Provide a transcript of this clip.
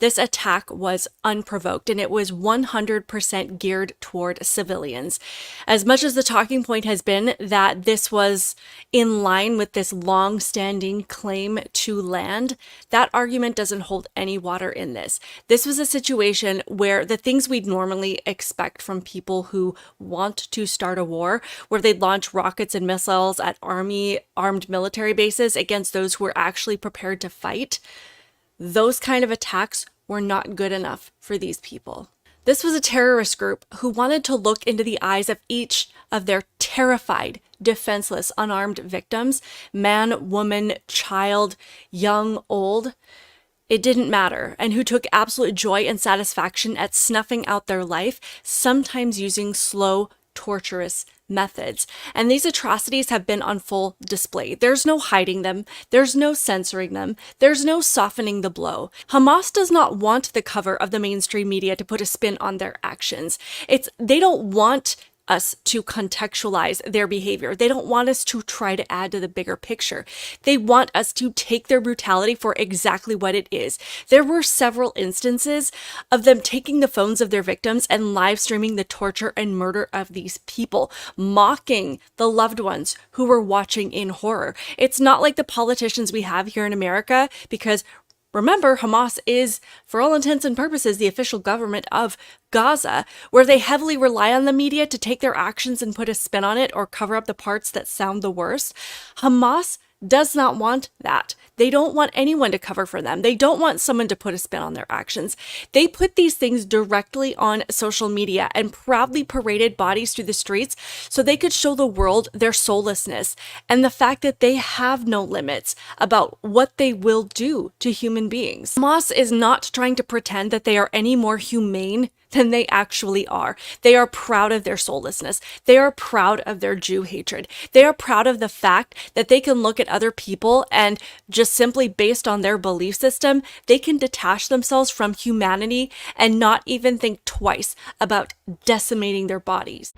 This attack was unprovoked and it was 100% geared toward civilians. As much as the talking point has been that this was in line with this long-standing claim to land, that argument doesn't hold any water in this. This was a situation where the things we'd normally expect from people who want to start a war, where they'd launch rockets and missiles at armed military bases against those who were actually prepared to fight, those kind of attacks were not good enough for these people. This was a terrorist group who wanted to look into the eyes of each of their terrified, defenseless, unarmed victims, man, woman, child, young, old. It didn't matter, and who took absolute joy and satisfaction at snuffing out their life, sometimes using slow, torturous methods. And these atrocities have been on full display. There's no hiding them. There's no censoring them. There's no softening the blow. Hamas does not want the cover of the mainstream media to put a spin on their actions. They don't want us to contextualize their behavior. They don't want us to try to add to the bigger picture. They want us to take their brutality for exactly what it is. There were several instances of them taking the phones of their victims and live streaming the torture and murder of these people, mocking the loved ones who were watching in horror. It's not like the politicians we have here in America, because remember, Hamas is, for all intents and purposes, the official government of Gaza, where they heavily rely on the media to take their actions and put a spin on it or cover up the parts that sound the worst. Hamas does not want that. They don't want anyone to cover for them. They don't want someone to put a spin on their actions. They put these things directly on social media and proudly paraded bodies through the streets so they could show the world their soullessness and the fact that they have no limits about what they will do to human beings. Hamas is not trying to pretend that they are any more humane than they actually are. They are proud of their soullessness. They are proud of their Jew hatred. They are proud of the fact that they can look at other people and just simply based on their belief system, they can detach themselves from humanity and not even think twice about decimating their bodies.